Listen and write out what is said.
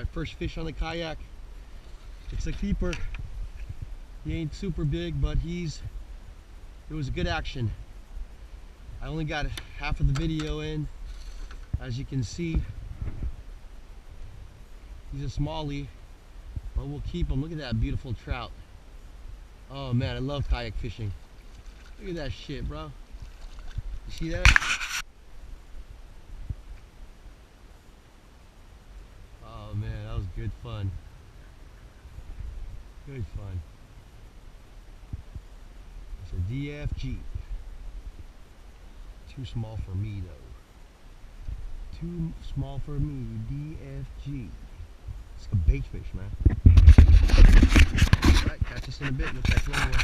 My first fish on the kayak. It's a keeper. He ain't super big, but it was a good action. I only got half of the video in. As you can see, he's a smallie, but we'll keep him. Look at that beautiful trout. Oh man, I love kayak fishing. Look at that shit, bro. You see that? Oh man, that was good fun. Good fun. It's a DFG. Too small for me though. Too small for me, DFG. It's a bait fish, man. Alright, catch us in a bit. We'll catch one more.